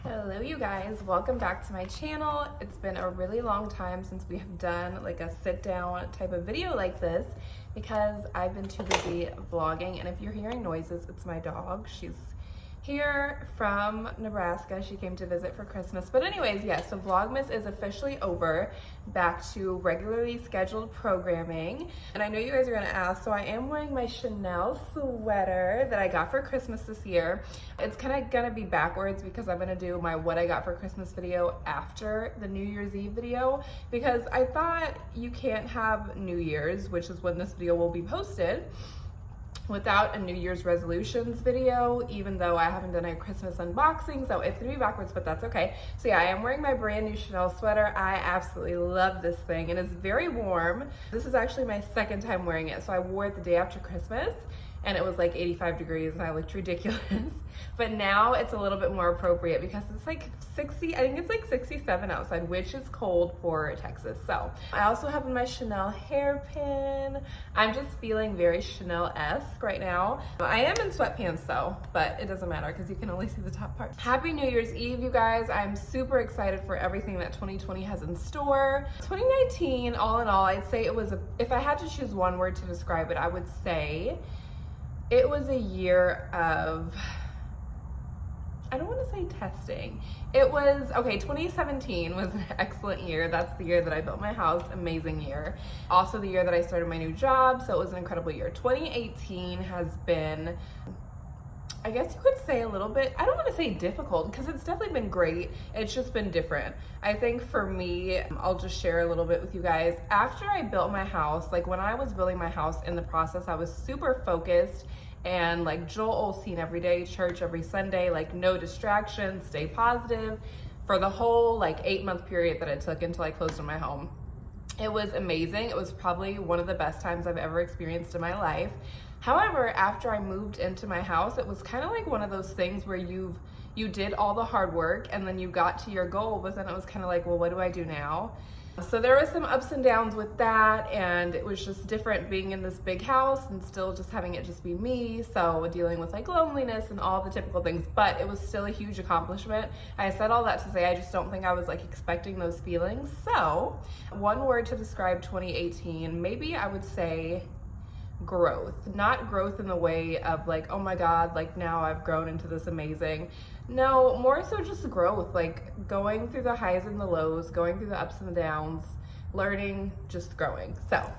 Hello you guys, welcome back to my channel. It's been a really long time since we have done like a sit down type of video like this because I've been too busy vlogging, and if you're hearing noises, it's my dog. She's here from Nebraska. She came to visit for Christmas. But anyways, yes, so Vlogmas is officially over, back to regularly scheduled programming. And I know you guys are gonna ask, so I am wearing my Chanel sweater that I got for Christmas this year. It's kind of gonna be backwards because I'm gonna do my what I got for Christmas video after the New Year's Eve video, because I thought you can't have New Year's, which is when this video will be posted, without a New Year's resolutions video, even though I haven't done a Christmas unboxing, so it's gonna be backwards, but that's okay. So yeah, I am wearing my brand new Chanel sweater. I absolutely love this thing, and it's very warm. This is actually my second time wearing it. So I wore it the day after Christmas, and it was like 85 degrees and I looked ridiculous. But now it's a little bit more appropriate because it's like 60, I think it's like 67 outside, which is cold for Texas. So I also have my Chanel hairpin. I'm just feeling very Chanel-esque right now. I am in sweatpants though, but it doesn't matter because you can only see the top part. Happy New Year's Eve, you guys. I'm super excited for everything that 2020 has in store. 2019, all in all, I'd say it was, if I had to choose one word to describe it, I would say it was a year of, I don't want to say testing. It was, okay, 2017 was an excellent year. That's the year that I built my house, amazing year. Also the year that I started my new job, so it was an incredible year. 2018 has been, I guess you could say a little bit, I don't want to say difficult because it's definitely been great. It's just been different. I think for me, I'll just share a little bit with you guys. After I built my house, like when I was building my house in the process, I was super focused and like Joel Osteen every day, church every Sunday, like no distractions, stay positive for the whole like 8-month period that it took until I closed on my home. It was amazing. It was probably one of the best times I've ever experienced in my life. However, after I moved into my house, it was kind of like one of those things where you did all the hard work and then you got to your goal, but then it was kind of like, well, what do I do now? So there was some ups and downs with that, and it was just different being in this big house and still just having it just be me. So dealing with like loneliness and all the typical things, but it was still a huge accomplishment. I said all that to say I just don't think I was like expecting those feelings. So one word to describe 2018, maybe I would say growth. Not growth in the way of like, oh my God, like now I've grown into this amazing. No, more so just growth, like going through the highs and the lows, going through the ups and the downs, learning, just growing. So,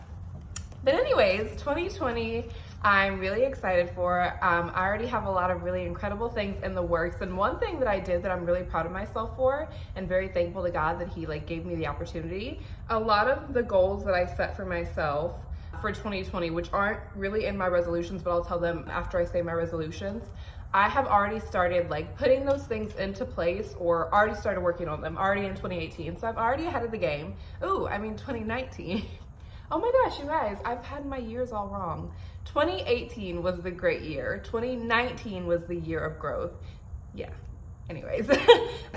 but anyways, 2020, I'm really excited for. I already have a lot of really incredible things in the works. And one thing that I did that I'm really proud of myself for and very thankful to God that he like gave me the opportunity. A lot of the goals that I set for myself for 2020, which aren't really in my resolutions, but I'll tell them after I say my resolutions. I have already started like putting those things into place or already started working on them already in 2018. So I'm already ahead of the game. Ooh, I mean 2019. Oh my gosh, you guys, I've had my years all wrong. 2018 was the great year. 2019 was the year of growth. Yeah. Anyways,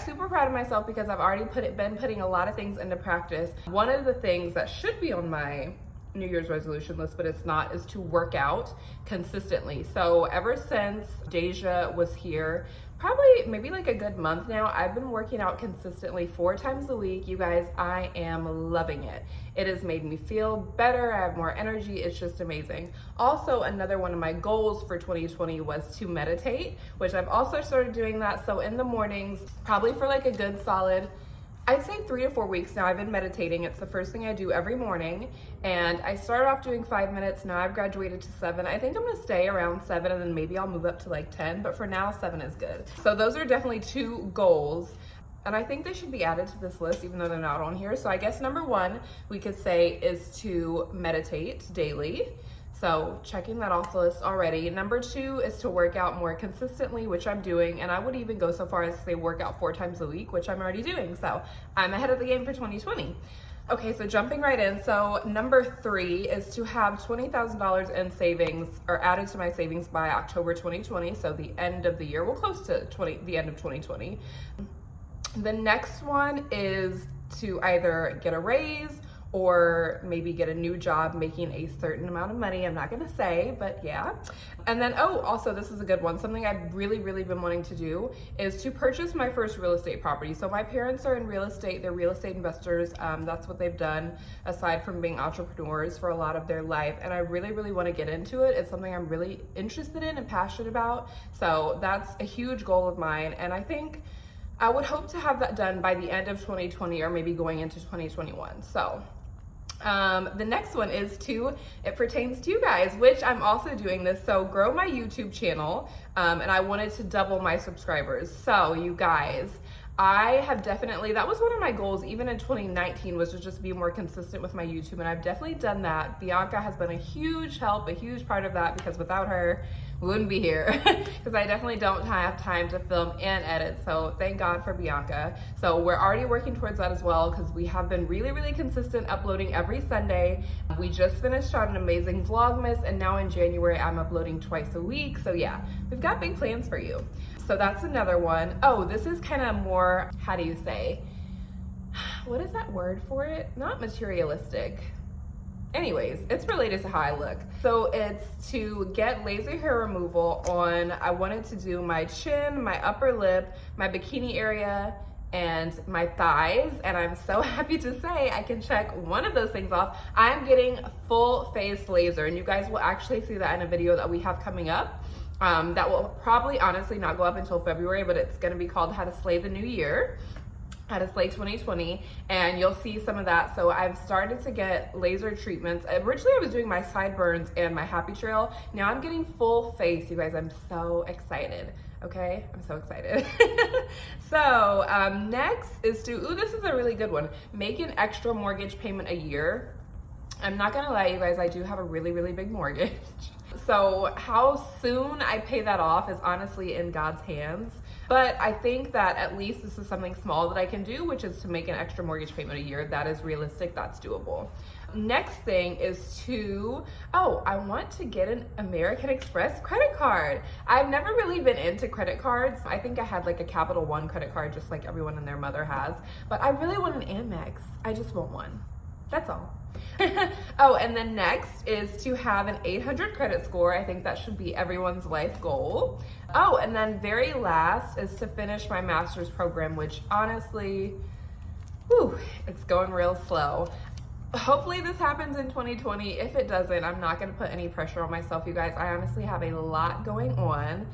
super proud of myself because I've already been putting a lot of things into practice. One of the things that should be on my New Year's resolution list, but it's not, is to work out consistently. So ever since Deja was here, probably maybe like a good month now, I've been working out consistently 4 times a week. You guys, I am loving it. It has made me feel better. I have more energy. It's just amazing. Also, another one of my goals for 2020 was to meditate, which I've also started doing that. So in the mornings, probably for like a good solid, I'd say 3 to 4 weeks now, I've been meditating. It's the first thing I do every morning. And I started off doing 5 minutes. Now I've graduated to 7. I think I'm gonna stay around 7 and then maybe I'll move up to like 10, but for now 7 is good. So those are definitely 2 goals. And I think they should be added to this list even though they're not on here. So I guess number 1 we could say is to meditate daily. So checking that off the list already. Number 2 is to work out more consistently, which I'm doing. And I would even go so far as to say work out 4 times a week, which I'm already doing. So I'm ahead of the game for 2020. Okay, so jumping right in. So number 3 is to have $20,000 in savings or added to my savings by October 2020. So the end of the year, we're close to the end of 2020. The next one is to either get a raise or maybe get a new job making a certain amount of money. I'm not gonna say, but yeah. And then, oh, also this is a good one. Something I've really been wanting to do is to purchase my first real estate property. So my parents are in real estate, they're real estate investors. That's what they've done aside from being entrepreneurs for a lot of their life. And I really wanna get into it. It's something I'm really interested in and passionate about. So that's a huge goal of mine. And I think I would hope to have that done by the end of 2020 or maybe going into 2021. So the next one is it pertains to you guys, which I'm also doing this. So grow my YouTube channel, and I wanted to double my subscribers. So you guys, I have definitely, that was one of my goals even in 2019, was to just be more consistent with my YouTube, and I've definitely done that. Bianca has been a huge help, a huge part of that, because without her, we wouldn't be here, because I definitely don't have time to film and edit, so thank God for Bianca. So we're already working towards that as well, because we have been really consistent, uploading every Sunday. We just finished out an amazing Vlogmas, and now in January, I'm uploading twice a week. So yeah, we've got big plans for you. So that's another one. Oh, this is kind of more, how do you say? What is that word for it? Not materialistic. Anyways, it's related to how I look. So it's to get laser hair removal on, I wanted to do my chin, my upper lip, my bikini area, and my thighs. And I'm so happy to say I can check one of those things off. I'm getting full face laser, and you guys will actually see that in a video that we have coming up. That will probably honestly not go up until February, but it's gonna be called How to Slay the New Year. How to Slay 2020, and you'll see some of that. So I've started to get laser treatments. Originally I was doing my sideburns and my happy trail. Now I'm getting full face, you guys. I'm so excited. Okay, I'm so excited. So next is to, this is a really good one, make an extra mortgage payment a year. I'm not gonna lie, you guys, I do have a really big mortgage. So how soon I pay that off is honestly in God's hands. But I think that at least this is something small that I can do, which is to make an extra mortgage payment a year. That is realistic, that's doable. Next thing is I want to get an American Express credit card. I've never really been into credit cards. I think I had like a Capital One credit card, just like everyone and their mother has. But I really want an Amex. I just want one. That's all. Oh, and then next is to have an 800 credit score. I think that should be everyone's life goal. Oh, and then very last is to finish my master's program, which honestly, it's going real slow. Hopefully this happens in 2020. If it doesn't, I'm not gonna put any pressure on myself, you guys. I honestly have a lot going on.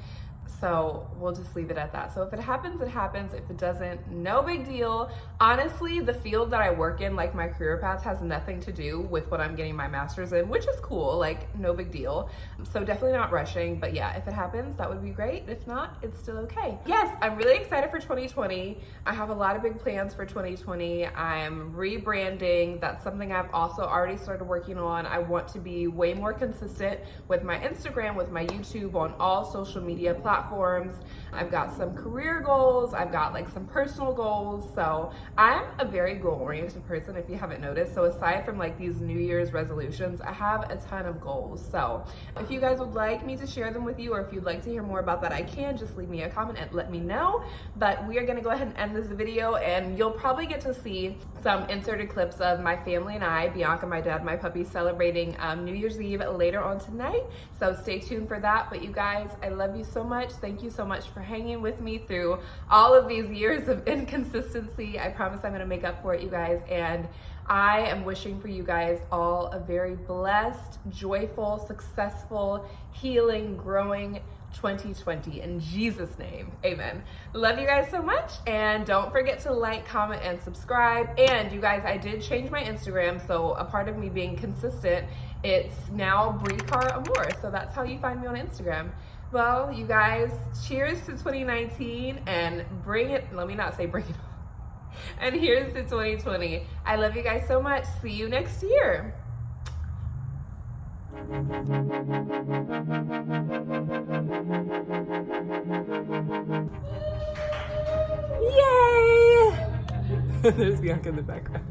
So we'll just leave it at that. So if it happens, it happens. If it doesn't, no big deal. Honestly, the field that I work in, like my career path, has nothing to do with what I'm getting my master's in, which is cool, like no big deal. So definitely not rushing, but yeah, if it happens, that would be great. If not, it's still okay. Yes, I'm really excited for 2020. I have a lot of big plans for 2020. I'm rebranding. That's something I've also already started working on. I want to be way more consistent with my Instagram, with my YouTube, on all social media platforms. I've got some career goals. I've got like some personal goals. So I'm a very goal-oriented person, if you haven't noticed. So aside from like these New Year's resolutions, I have a ton of goals. So if you guys would like me to share them with you, or if you'd like to hear more about that, I can. Just leave me a comment and let me know. But we are gonna go ahead and end this video, and you'll probably get to see some inserted clips of my family and I, Bianca, my dad, my puppy, celebrating New Year's Eve later on tonight. So stay tuned for that. But you guys, I love you so much. Thank you so much for hanging with me through all of these years of inconsistency. I promise I'm gonna make up for it, you guys. And I am wishing for you guys all a very blessed, joyful, successful, healing, growing 2020 in Jesus' name. Amen. Love you guys so much, and don't forget to like, comment, and subscribe. And you guys, I did change my Instagram, so a part of me being consistent, it's now Bricar Amore. So that's how you find me on Instagram. Well, you guys, cheers to 2019 and bring it, let me not say bring it on. And here's to 2020. I love you guys so much. See you next year. Yay! There's Bianca in the background.